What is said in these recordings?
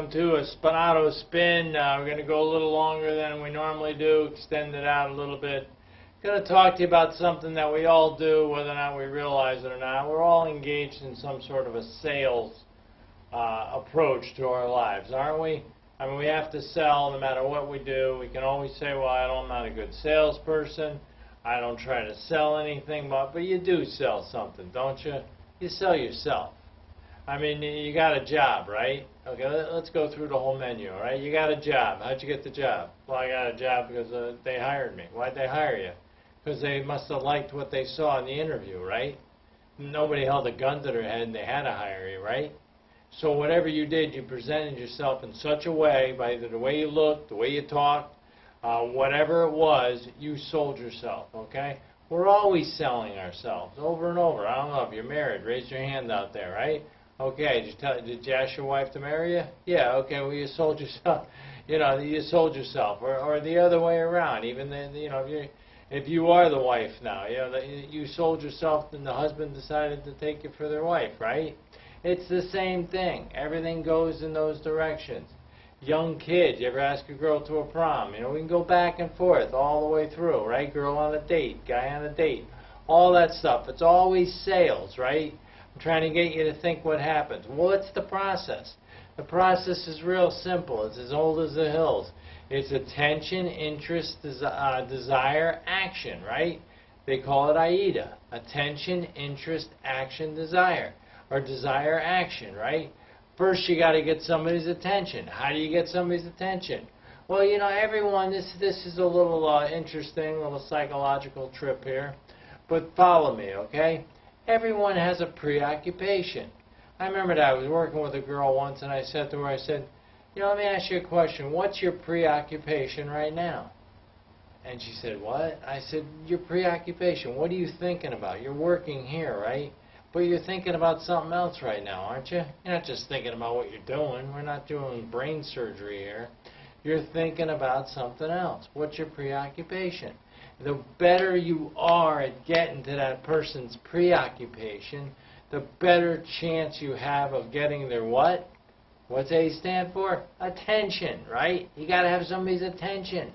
welcome to a Spinato spin. We're going to go a little longer than we normally do, extend it out a little bit. Going to talk to you about something that we all do, whether or not we realize it or not. We're all engaged in some sort of a sales approach to our lives, aren't we? I mean, we have to sell no matter what we do. We can always say, well, I'm not a good salesperson. I don't try to sell anything, but you do sell something, don't you? You sell yourself. I mean, you got a job, right? Okay, let's go through the whole menu, all right? You got a job. How'd you get the job? Well, I got a job because they hired me. Why'd they hire you? Because they must have liked what they saw in the interview, right? Nobody held a gun to their head and they had to hire you, right? So whatever you did, you presented yourself in such a way, by either the way you looked, the way you talked, whatever it was, you sold yourself, okay? We're always selling ourselves over and over. I don't know if you're married. Raise your hand out there, right? Okay, did you ask your wife to marry you? Yeah, okay, well, you sold yourself. You sold yourself. Or the other way around. Even then, if you are the wife now, you sold yourself and the husband decided to take you for their wife, right? It's the same thing. Everything goes in those directions. Young kids, you ever ask a girl to a prom? We can go back and forth all the way through, right? Girl on a date, guy on a date, all that stuff. It's always sales, right? I'm trying to get you to think what happens. What's the process? The process is real simple. It's as old as the hills. It's attention, interest, desire, action, right? They call it AIDA. Attention, interest, action, desire. Or desire, action, right? First, you got to get somebody's attention. How do you get somebody's attention? Well, everyone, this is a little interesting, a little psychological trip here. But follow me, okay? Everyone has a preoccupation. I remember that I was working with a girl once, and I said to her, let me ask you a question. What's your preoccupation right now? And she said, what? I said, your preoccupation. What are you thinking about? You're working here, right? But you're thinking about something else right now, aren't you? You're not just thinking about what you're doing. We're not doing brain surgery here. You're thinking about something else. What's your preoccupation? The better you are at getting to that person's preoccupation, the better chance you have of getting their what? What's A stand for? Attention, right? You got to have somebody's attention.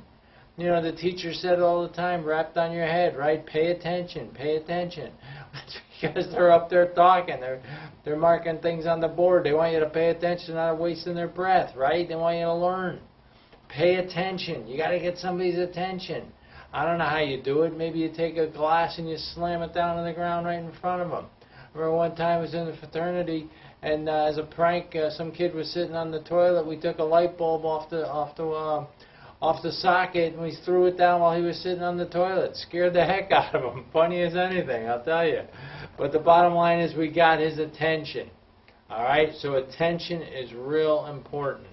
The teacher said it all the time, wrapped on your head, right? Pay attention, pay attention. Because they're up there talking. They're marking things on the board. They want you to pay attention, not wasting their breath, right? They want you to learn. Pay attention. You got to get somebody's attention. I don't know how you do it. Maybe you take a glass and you slam it down on the ground right in front of them. I remember one time I was in the fraternity, and as a prank, some kid was sitting on the toilet. We took a light bulb off the socket, and we threw it down while he was sitting on the toilet. Scared the heck out of him. Funny as anything, I'll tell you. But the bottom line is we got his attention. All right? So attention is real important.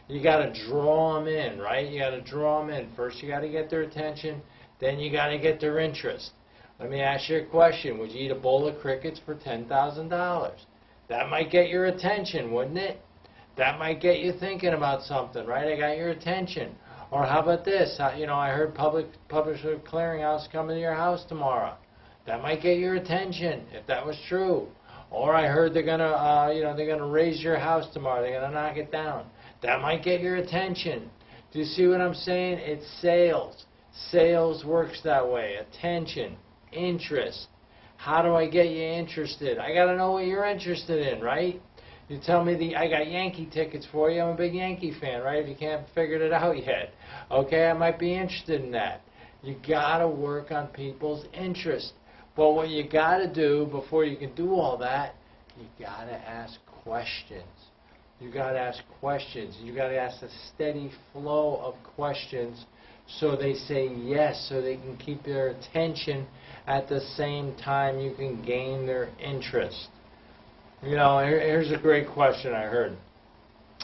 You got to draw them in, right? You got to draw them in. First, you got to get their attention. Then you got to get their interest. Let me ask you a question. Would you eat a bowl of crickets for $10,000? That might get your attention, wouldn't it? That might get you thinking about something, right? I got your attention. Or how about this? I heard Publisher Clearinghouse coming to your house tomorrow. That might get your attention if that was true. Or I heard they're gonna raise your house tomorrow. They're gonna knock it down. That might get your attention. Do you see what I'm saying? It's sales. Sales works that way. Attention, interest. How do I get you interested? I got to know what you're interested in, right? You tell me I got Yankee tickets for you. I'm a big Yankee fan, right? If you can't figure it out yet. Okay, I might be interested in that. You got to work on people's interest. But what you got to do before you can do all that, you got to ask questions. You got to ask questions. You got to ask a steady flow of questions so they say yes, so they can keep their attention at the same time you can gain their interest. Here's a great question I heard.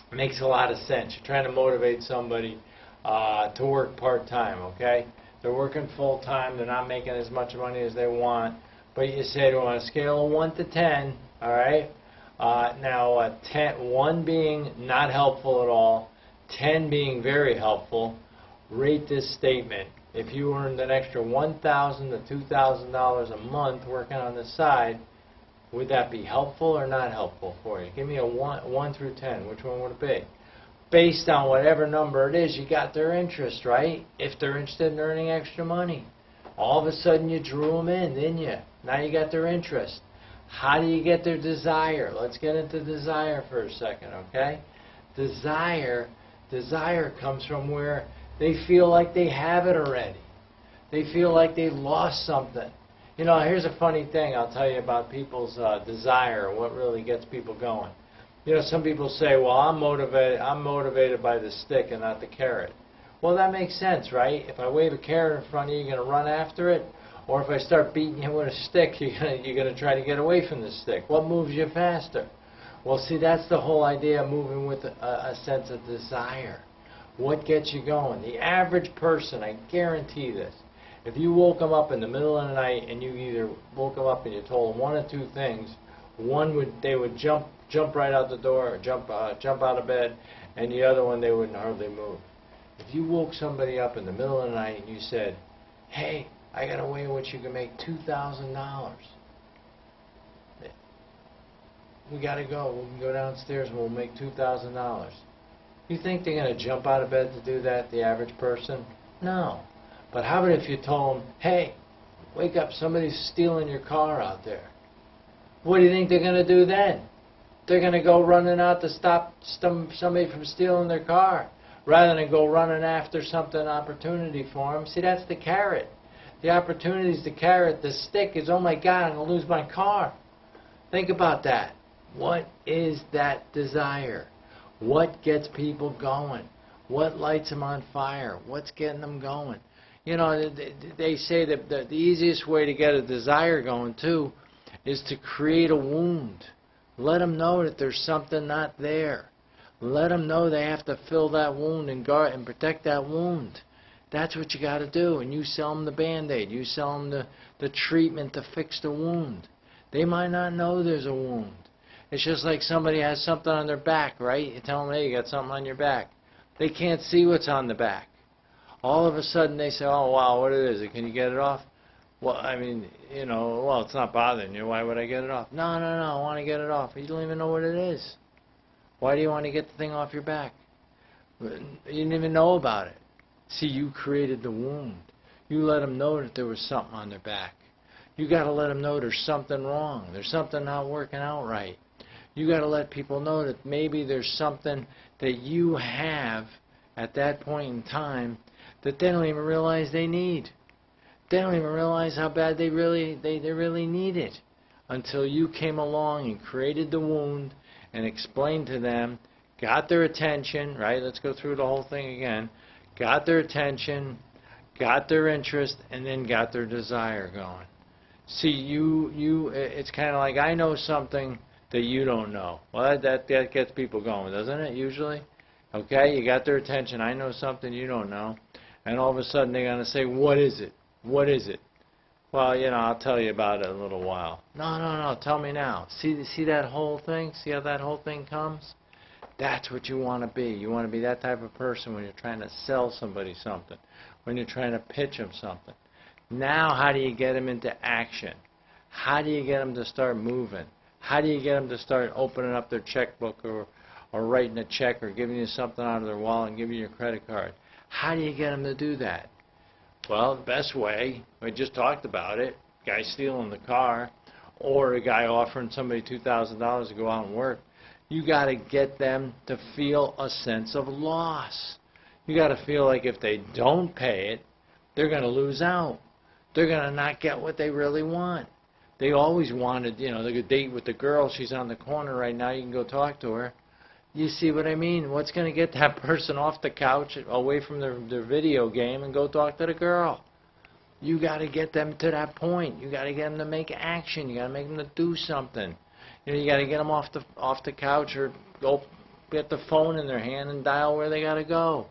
It makes a lot of sense. You're trying to motivate somebody to work part-time, okay? They're working full-time. They're not making as much money as they want. But you say to them on a scale of 1 to 10, all right? 1 being not helpful at all, 10 being very helpful, rate this statement. If you earned an extra $1,000 to $2,000 a month working on the side, would that be helpful or not helpful for you? Give me a 1 through 10. Which one would it be? based on whatever number it is, you got their interest, right? If they're interested in earning extra money. All of a sudden you drew them in, didn't you? Now you got their interest. How do you get their desire? Let's get into desire for a second, okay? Desire comes from where they feel like they have it already. They feel like they lost something. You know, here's a funny thing I'll tell you about people's desire, what really gets people going. You know, some people say, well, I'm motivated by the stick and not the carrot. Well, that makes sense, right? If I wave a carrot in front of you, you're going to run after it? Or if I start beating you with a stick, you're going to try to get away from the stick. What moves you faster? Well, see, that's the whole idea of moving with a sense of desire. What gets you going? The average person, I guarantee this, if you woke them up in the middle of the night and you either woke them up and you told them one of two things, they would jump right out the door, or jump out of bed, and the other one, they wouldn't hardly move. If you woke somebody up in the middle of the night and you said, hey, I got a way in which you can make $2,000. We got to go. We can go downstairs and we'll make $2,000. You think they're going to jump out of bed to do that, the average person? No. But how about if you told them, hey, wake up, somebody's stealing your car out there. What do you think they're going to do then? They're going to go running out to stop somebody from stealing their car rather than go running after something, opportunity for them. See, that's the carrot. The opportunity is the carrot. The stick is, oh my God, I'm going to lose my car. Think about that. What is that desire? What gets people going? What lights them on fire? What's getting them going? You know, they say that the easiest way to get a desire going, too, is to create a wound. Let them know that there's something not there. Let them know they have to fill that wound and guard and protect that wound. That's what you got to do. And you sell them the Band-Aid. You sell them the treatment to fix the wound. They might not know there's a wound. It's just like somebody has something on their back, right? You tell them, hey, you got something on your back. They can't see what's on the back. All of a sudden they say, oh, wow, what is it? Can you get it off? Well, I mean, you know, well, it's not bothering you. Why would I get it off? No, I want to get it off. You don't even know what it is. Why do you want to get the thing off your back? You didn't even know about it. See, you created the wound. You let them know that there was something on their back. You got to let them know there's something wrong. There's something not working out right. You got to let people know that maybe there's something that you have at that point in time that they don't even realize they need. They don't even realize how bad they really need it until you came along and created the wound and explained to them, got their attention, right? Let's go through the whole thing again. Got their attention, got their interest, and then got their desire going. See, it's kind of like I know something that you don't know. Well, that gets people going, doesn't it, usually? Okay, you got their attention. I know something you don't know. And all of a sudden they're going to say, what is it? What is it? Well, you know, I'll tell you about it in a little while. No, tell me now. See that whole thing? See how that whole thing comes? That's what you want to be. You want to be that type of person when you're trying to sell somebody something, when you're trying to pitch them something. Now, how do you get them into action? How do you get them to start moving? How do you get them to start opening up their checkbook or writing a check or giving you something out of their wallet and giving you your credit card? How do you get them to do that? Well, the best way, we just talked about it, guy stealing the car or a guy offering somebody $2,000 to go out and work. You got to get them to feel a sense of loss. You got to feel like if they don't pay it, they're going to lose out. They're going to not get what they really want. They always wanted, you know, they could date with the girl. She's on the corner right now. You can go talk to her. You see what I mean? What's going to get that person off the couch, away from their video game, and go talk to the girl? You got to get them to that point. You got to get them to make action. You got to make them to do something. You know, you got to get them off the couch or go get the phone in their hand and dial where they got to go.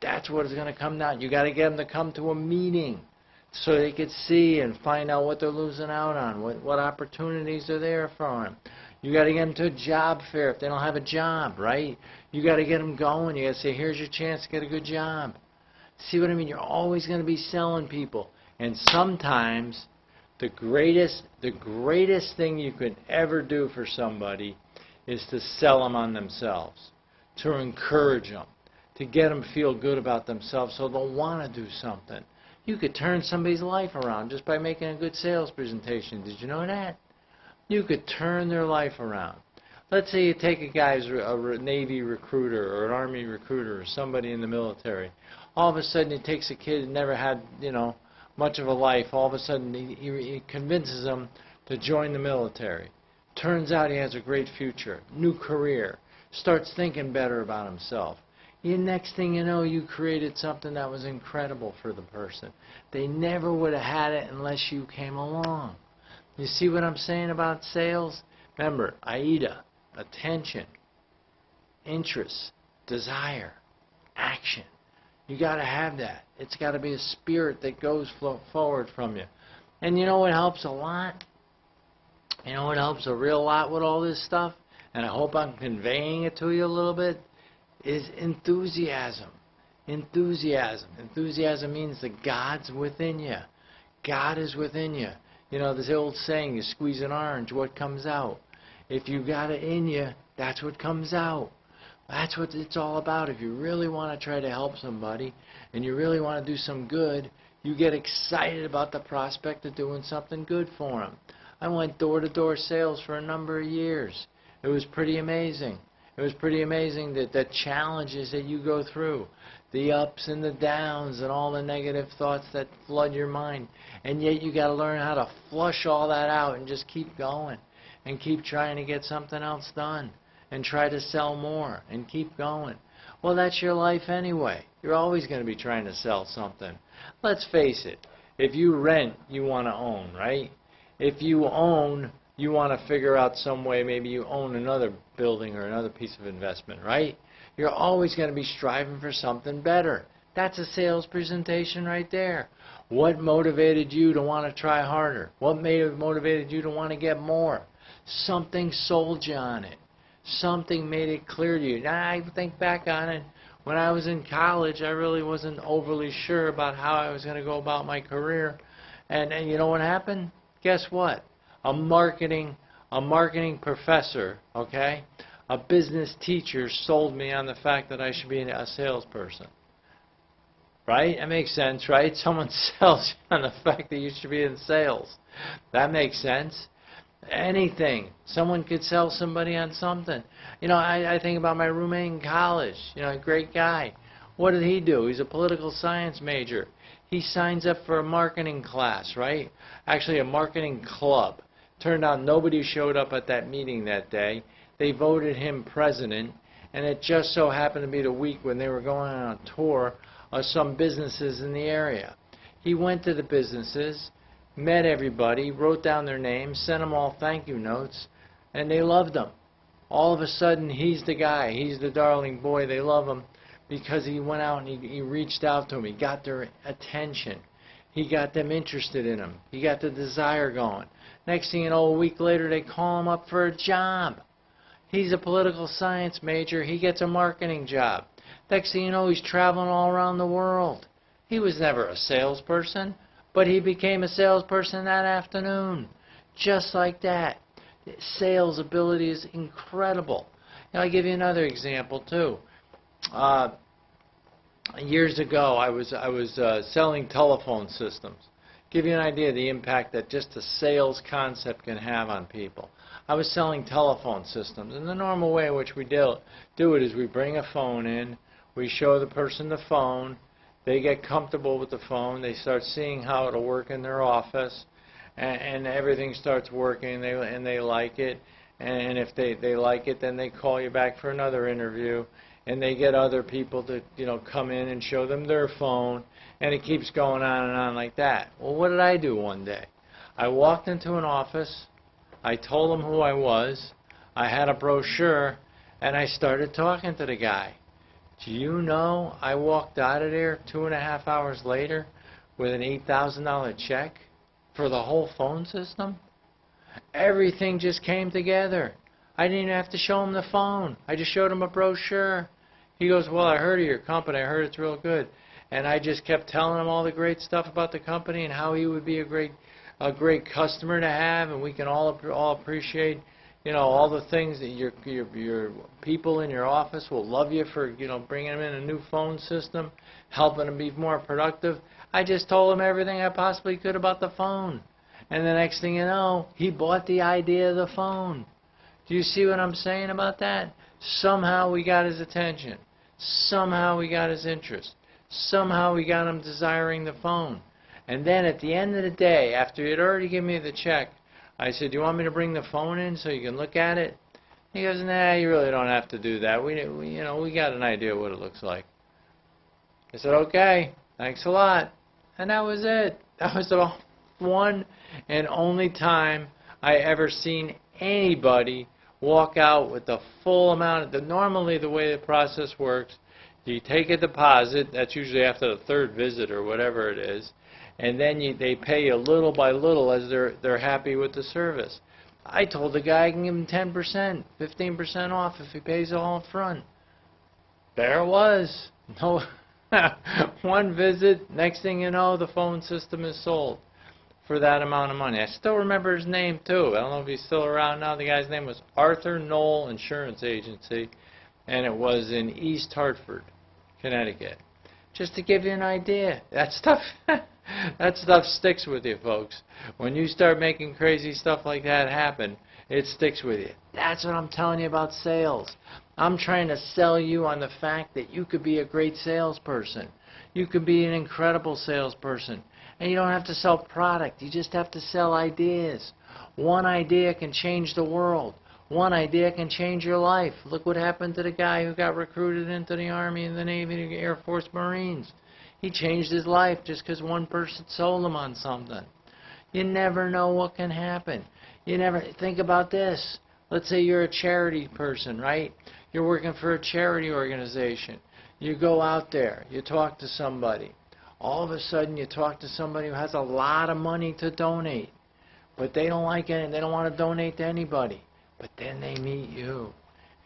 That's what it's going to come down. You got to get them to come to a meeting so they could see and find out what they're losing out on, what opportunities are there for them. You got to get them to a job fair if they don't have a job, right? You got to get them going. You got to say, here's your chance to get a good job. See what I mean? You're always going to be selling people. And sometimes the greatest thing you could ever do for somebody is to sell them on themselves. to encourage them, to get them to feel good about themselves so they'll want to do something. You could turn somebody's life around just by making a good sales presentation. Did you know that? You could turn their life around. Let's say you take a guy who's a Navy recruiter or an Army recruiter or somebody in the military. All of a sudden he takes a kid who never had, much of a life. All of a sudden he convinces him to join the military. Turns out he has a great future, new career, starts thinking better about himself. Next thing you know, you created something that was incredible for the person. They never would have had it unless you came along. You see what I'm saying about sales? Remember, AIDA, attention, interest, desire, action. You got to have that. It's got to be a spirit that goes forward from you. And you know what helps a lot? You know what helps a real lot with all this stuff? And I hope I'm conveying it to you a little bit. Is enthusiasm. Enthusiasm. Enthusiasm means that God's within you. God is within you. You know, this old saying, you squeeze an orange, what comes out? If you got it in you, that's what comes out. That's what it's all about. If you really want to try to help somebody and you really want to do some good, you get excited about the prospect of doing something good for them. I went door-to-door sales for a number of years. It was pretty amazing. It was pretty amazing that the challenges that you go through, the ups and the downs and all the negative thoughts that flood your mind. And yet you got to learn how to flush all that out and just keep going and keep trying to get something else done and try to sell more and keep going. Well, that's your life anyway. You're always going to be trying to sell something. Let's face it. If you rent, you want to own, right? If you own, you want to figure out some way, maybe you own another building or another piece of investment, right? You're always going to be striving for something better. That's a sales presentation right there. What motivated you to want to try harder? What motivated you to want to get more? Something sold you on it. Something made it clear to you. Now, I think back on it. When I was in college, I really wasn't overly sure about how I was going to go about my career. And you know what happened? Guess what? A marketing professor, okay, a business teacher sold me on the fact that I should be a salesperson. Right? That makes sense, right? Someone sells you on the fact that you should be in sales. That makes sense. Anything. Someone could sell somebody on something. You know, I think about my roommate in college. You know, a great guy. What did he do? He's a political science major. He signs up for a marketing class, right? Actually, a marketing club. Turned out nobody showed up at that meeting that day. They voted him president, and it just so happened to be the week when they were going on a tour of some businesses in the area. He went to the businesses, met everybody, wrote down their names, sent them all thank you notes, and they loved him. All of a sudden, he's the guy. He's the darling boy. They love him because he went out and he reached out to them. He got their attention. He got them interested in him. He got the desire going. Next thing you know, a week later, they call him up for a job. He's a political science major. He gets a marketing job. Next thing you know, he's traveling all around the world. He was never a salesperson, but he became a salesperson that afternoon. Just like that. Sales ability is incredible. And I'll give you another example, too. Years ago, I was selling telephone systems. Give you an idea of the impact that just a sales concept can have on people. I was selling telephone systems, and the normal way in which we do it is we bring a phone in, we show the person the phone, they get comfortable with the phone, they start seeing how it'll work in their office, and everything starts working, and they like it, and if they like it, then they call you back for another interview, and they get other people to come in and show them their phone, and it keeps going on and on like that. Well, what did I do one day? I walked into an office, I told them who I was, I had a brochure, and I started talking to the guy. Do you know I walked out of there 2.5 hours later with an $8,000 check for the whole phone system? Everything just came together. I didn't even have to show him the phone. I just showed him a brochure. He goes, well, I heard of your company. I heard it's real good. And I just kept telling him all the great stuff about the company and how he would be a great customer to have, and we can all appreciate, all the things that your people in your office will love you for, bringing them in a new phone system, helping them be more productive. I just told him everything I possibly could about the phone. And the next thing you know, he bought the idea of the phone. Do you see what I'm saying about that? Somehow we got his attention. Somehow we got his interest. Somehow we got him desiring the phone. And then at the end of the day, after he had already given me the check, I said, "Do you want me to bring the phone in so you can look at it?" He goes, "Nah, you really don't have to do that. We got an idea what it looks like." I said, "Okay, thanks a lot." And that was it. That was the one and only time I ever seen anybody walk out with the full amount. Normally the way the process works, you take a deposit, that's usually after the third visit or whatever it is, and then they pay you little by little as they're happy with the service. I told the guy I can give him 10%, 15% off if he pays all up front. There it was. No, one visit, next thing you know, the phone system is sold for that amount of money. I still remember his name too. I don't know if he's still around now. The guy's name was Arthur Knoll Insurance Agency, and it was in East Hartford, Connecticut. Just to give you an idea, that stuff sticks with you, folks. When you start making crazy stuff like that happen, it sticks with you. That's what I'm telling you about sales. I'm trying to sell you on the fact that you could be a great salesperson. You could be an incredible salesperson. And you don't have to sell product. You just have to sell ideas. One idea can change the world. One idea can change your life. Look what happened to the guy who got recruited into the Army and the Navy, the Air Force, Marines. He changed his life just because one person sold him on something. You never know what can happen. You never think about this. Let's say you're a charity person, right? You're working for a charity organization. You go out there. You talk to somebody. All of a sudden you talk to somebody who has a lot of money to donate, but they don't like it and they don't want to donate to anybody. But then they meet you,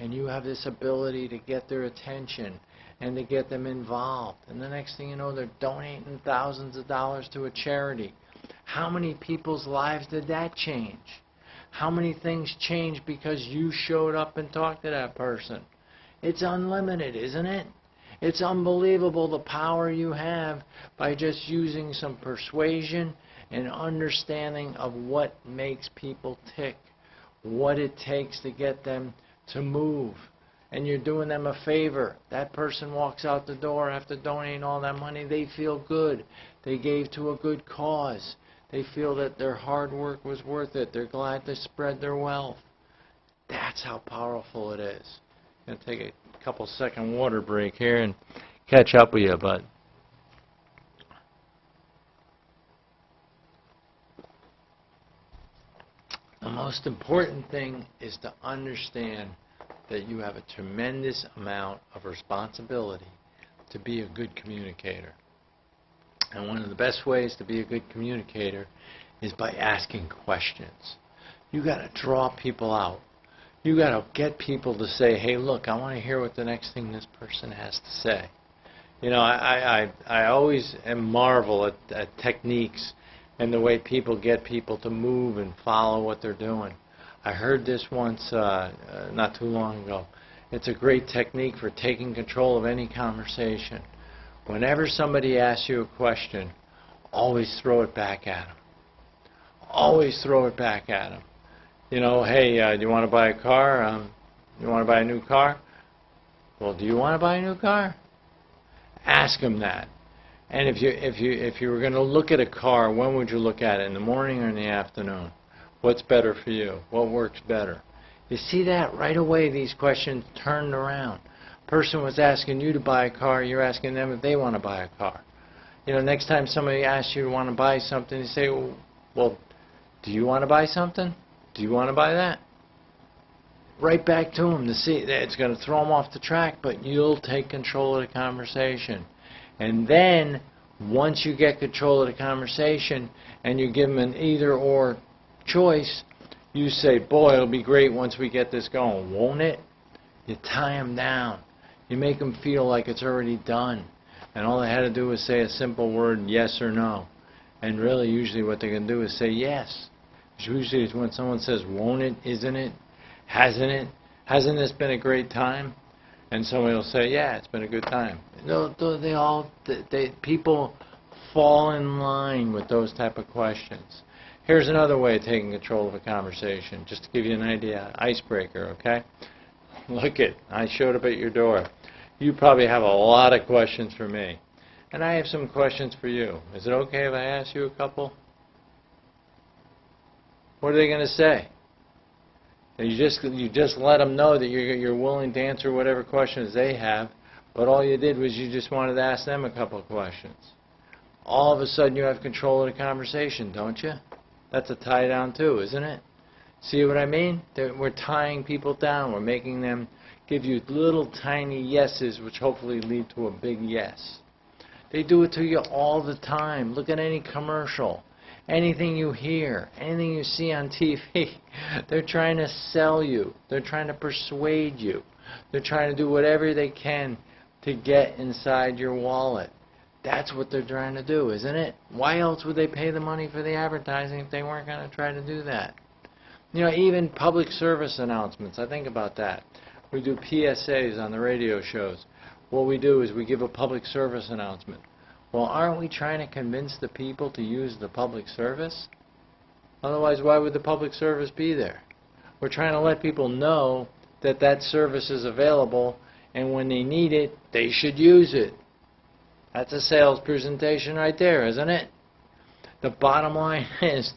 and you have this ability to get their attention and to get them involved. And the next thing you know, they're donating thousands of dollars to a charity. How many people's lives did that change? How many things changed because you showed up and talked to that person? It's unlimited, isn't it? It's unbelievable the power you have by just using some persuasion and understanding of what makes people tick, what it takes to get them to move. And you're doing them a favor. That person walks out the door after donating all that money. They feel good. They gave to a good cause. They feel that their hard work was worth it. They're glad to spread their wealth. That's how powerful it is. I'm going to take a couple-second water break here and catch up with you, but the most important thing is to understand that you have a tremendous amount of responsibility to be a good communicator. And one of the best ways to be a good communicator is by asking questions. You got to draw people out. You got to get people to say, "Hey, look, I want to hear what the next thing this person has to say." I always marvel at techniques and the way people get people to move and follow what they're doing. I heard this once not too long ago. It's a great technique for taking control of any conversation. Whenever somebody asks you a question, always throw it back at them. Always throw it back at them. Hey, do you want to buy a car? You want to buy a new car? Well, do you want to buy a new car? Ask them that. And if you were going to look at a car, when would you look at it? In the morning or in the afternoon? What's better for you? What works better? You see that right away? These questions turned around. Person was asking you to buy a car. You're asking them if they want to buy a car. Next time somebody asks you to want to buy something, you say, "Well, do you want to buy something? Do you want to buy that?" Right back to them to see. It's going to throw them off the track, but you'll take control of the conversation. And then, once you get control of the conversation and you give them an either-or choice, you say, "Boy, it'll be great once we get this going, won't it?" You tie them down. You make them feel like it's already done. And all they had to do was say a simple word, yes or no. And really, usually what they can do is say yes. Usually when someone says, "Won't it, isn't it?" Hasn't it? Hasn't this been a great time? And somebody will say, yeah, it's been a good time. No, people fall in line with those type of questions. Here's another way of taking control of a conversation, just to give you an idea. Icebreaker, okay? Look it, I showed up at your door. You probably have a lot of questions for me. And I have some questions for you. Is it okay if I ask you a couple? What are they going to say? You just let them know that you're willing to answer whatever questions they have, but all you did was you just wanted to ask them a couple of questions. All of a sudden you have control of the conversation, don't you? That's a tie down too, isn't it? See what I mean? We're tying people down. We're making them give you little tiny yeses, which hopefully lead to a big yes. They do it to you all the time. Look at any commercial. Anything you hear, anything you see on TV, they're trying to sell you. They're trying to persuade you. They're trying to do whatever they can to get inside your wallet. That's what they're trying to do, isn't it? Why else would they pay the money for the advertising if they weren't going to try to do that? You know, even public service announcements, I think about that. We do PSAs on the radio shows. What we do is we give a public service announcement. Well, aren't we trying to convince the people to use the public service? Otherwise, why would the public service be there? We're trying to let people know that that service is available, and when they need it, they should use it. That's a sales presentation right there, isn't it? The bottom line is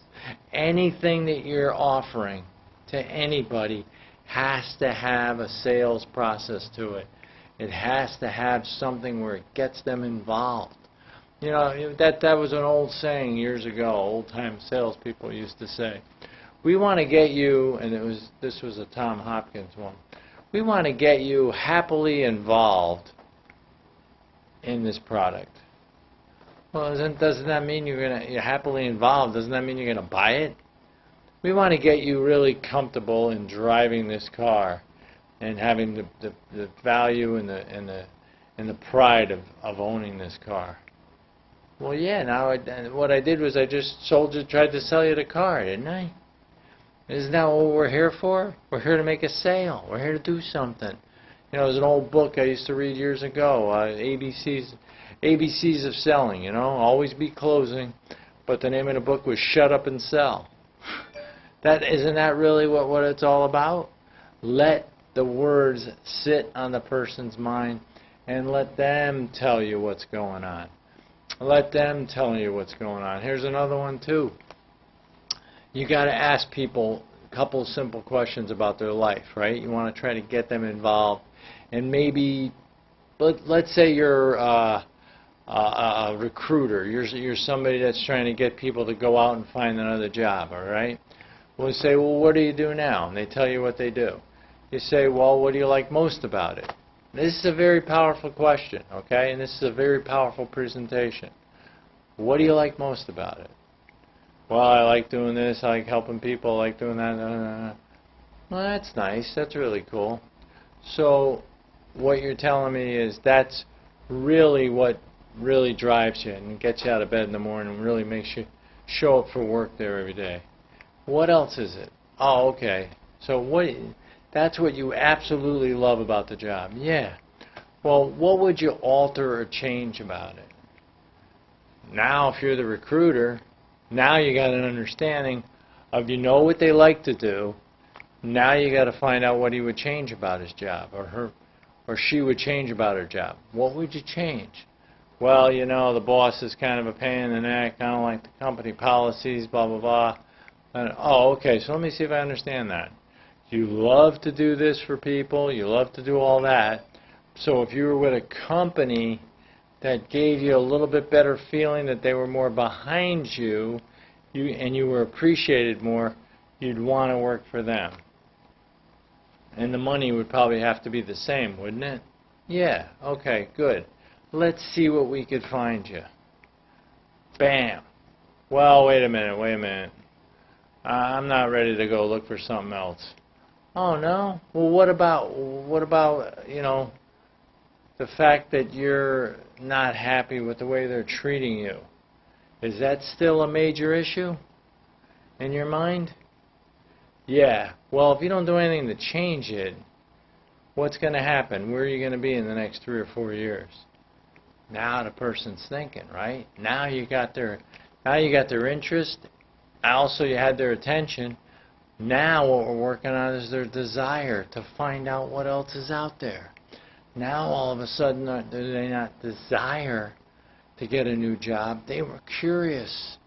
anything that you're offering to anybody has to have a sales process to it. It has to have something where it gets them involved. You know, that was an old saying years ago, old-time salespeople used to say. We want to get you, and this was a Tom Hopkins one, we want to get you happily involved in this product. Well, doesn't that mean you're happily involved? Doesn't that mean you're going to buy it? We want to get you really comfortable in driving this car and having the value and the pride of owning this car. Well, yeah. Now what I did was I just tried to sell you the car, didn't I? Isn't that what we're here for? We're here to make a sale. We're here to do something. You know, there's an old book I used to read years ago, ABCs of Selling. You know, always be closing, but the name of the book was Shut Up and Sell. Isn't that really what it's all about? Let the words sit on the person's mind and let them tell you what's going on. Let them tell you what's going on. Here's another one too. You got to ask people a couple simple questions about their life, right? You want to try to get them involved, and maybe, let's say you're a recruiter. You're somebody that's trying to get people to go out and find another job. All right. We'll say, well, what do you do now? And they tell you what they do. You say, well, what do you like most about it? This is a very powerful question, okay? And this is a very powerful presentation. What do you like most about it? Well, I like doing this. I like helping people. I like doing that. Well, that's nice. That's really cool. So what you're telling me is that's really what really drives you and gets you out of bed in the morning and really makes you show up for work there every day. What else is it? Oh, okay. So that's what you absolutely love about the job. Yeah. Well, what would you alter or change about it? Now, if you're the recruiter, now you got an understanding of you know what they like to do. Now you got to find out what he would change about his job, or she would change about her job. What would you change? Well, you know, the boss is kind of a pain in the neck. I don't like the company policies, blah, blah, blah. And, oh, okay, so let me see if I understand that. You love to do this for people. You love to do all that. So if you were with a company that gave you a little bit better feeling that they were more behind you, and you were appreciated more, you'd want to work for them. And the money would probably have to be the same, wouldn't it? Yeah, okay, good. Let's see what we could find you. Bam. Well, wait a minute. I'm not ready to go look for something else. Oh, no? Well, what about, you know, the fact that you're not happy with the way they're treating you? Is that still a major issue in your mind? Yeah. Well, if you don't do anything to change it, what's going to happen? Where are you going to be in the next 3 or 4 years? Now the person's thinking, right? Now you got their interest. Also, you had their attention. Now what we're working on is their desire to find out what else is out there. Now all of a sudden, do they not desire to get a new job? They were curious.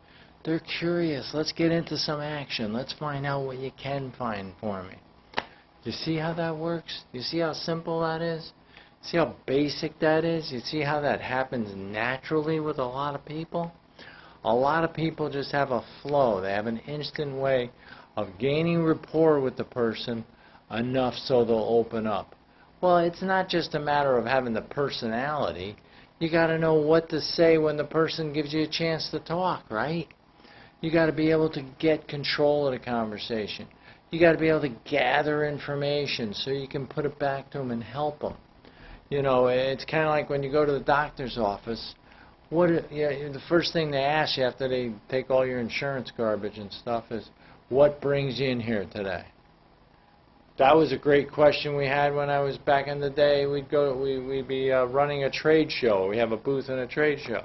They're curious. Let's get into some action. Let's find out what you can find for me. You see how that works? You see how simple that is? See how basic that is? You see how that happens naturally with a lot of people? A lot of people just have a flow. They have an instant way of gaining rapport with the person enough so they'll open up. Well, it's not just a matter of having the personality. You got to know what to say when the person gives you a chance to talk, right? You got to be able to get control of the conversation. You got to be able to gather information so you can put it back to them and help them. You know, it's kind of like when you go to the doctor's office. The first thing they ask you after they take all your insurance garbage and stuff is, what brings you in here today? That was a great question we had when I was back in the day. We'd be running a trade show. We have a booth in a trade show.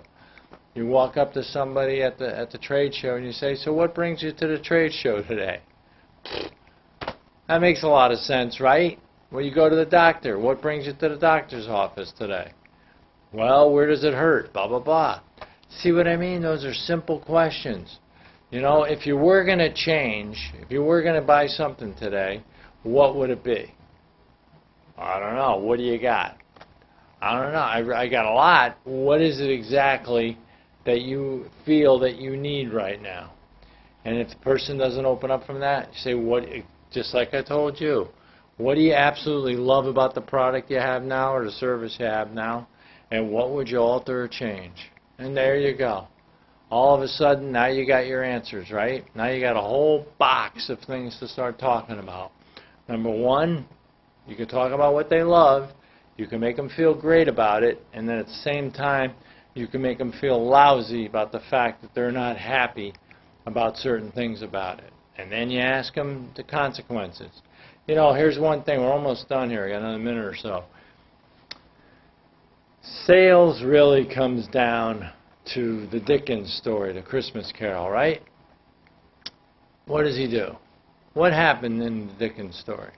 You walk up to somebody at the trade show and you say, so what brings you to the trade show today? That makes a lot of sense, right? Well, you go to the doctor. What brings you to the doctor's office today? Well, where does it hurt? Blah, blah, blah. See what I mean? Those are simple questions. You know, if you were going to change, if you were going to buy something today, what would it be? I don't know. What do you got? I don't know. I got a lot. What is it exactly that you feel that you need right now? And if the person doesn't open up from that, you say, what? Just like I told you, what do you absolutely love about the product you have now or the service you have now? And what would you alter or change? And there you go. All of a sudden, now you got your answers, right? Now you got a whole box of things to start talking about. Number one, you can talk about what they love. You can make them feel great about it. And then at the same time, you can make them feel lousy about the fact that they're not happy about certain things about it. And then you ask them the consequences. You know, here's one thing. We're almost done here. I got another minute or so. Sales really comes down to the Dickens story, the Christmas Carol, right? What does he do? What happened in the Dickens story?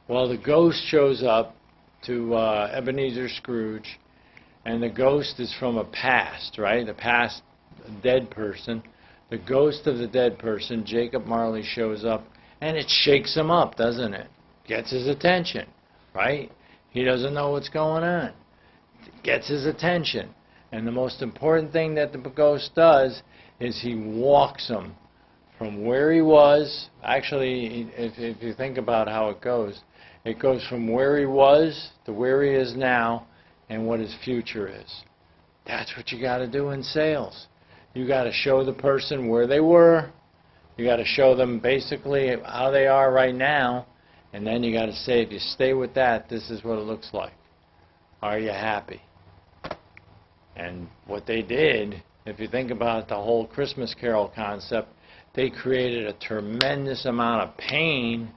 Well, the ghost shows up to Ebenezer Scrooge, and the ghost is from a past, right? The past dead person. The ghost of the dead person, Jacob Marley, shows up, and it shakes him up, doesn't it? Gets his attention, right? He doesn't know what's going on. It gets his attention. And the most important thing that the ghost does is he walks him from where he was. Actually, if you think about how it goes from where he was to where he is now and what his future is. That's what you got to do in sales. You got to show the person where they were. You got to show them basically how they are right now. And then you got to say, if you stay with that, this is what it looks like. Are you happy? And what they did, if you think about the whole Christmas Carol concept, they created a tremendous amount of pain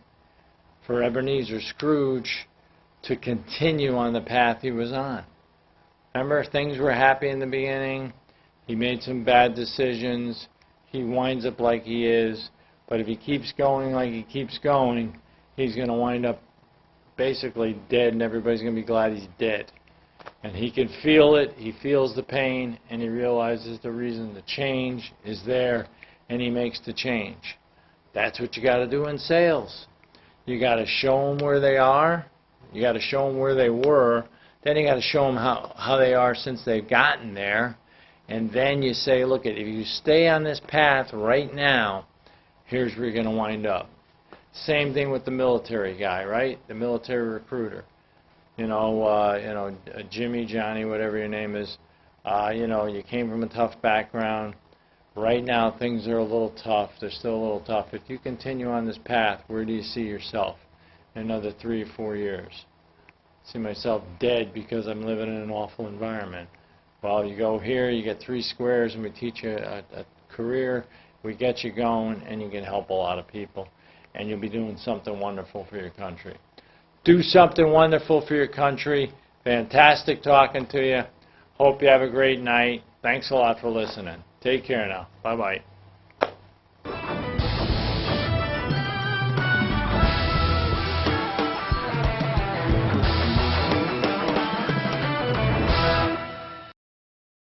for Ebenezer Scrooge to continue on the path he was on. Remember, things were happy in the beginning. He made some bad decisions. He winds up like he is. But if he keeps going like he keeps going, he's going to wind up basically dead, and everybody's going to be glad he's dead. And he can feel it. He feels the pain, and he realizes the reason the change is there, and he makes the change. That's what you got to do in sales. You got to show them where they are. You got to show them where they were. Then you got to show them how they are since they've gotten there. And then you say, look, if you stay on this path right now, here's where you're going to wind up. Same thing with the military guy, right? The military recruiter. Jimmy, Johnny, whatever your name is. You came from a tough background. Right now, things are a little tough. They're still a little tough. If you continue on this path, where do you see yourself in another 3 or 4 years? I see myself dead because I'm living in an awful environment. Well, you go here, you get 3 squares, and we teach you a career. We get you going, and you can help a lot of people. and you'll be doing something wonderful for your country. Do something wonderful for your country. Fantastic talking to you. Hope you have a great night. Thanks a lot for listening. Take care now. Bye-bye.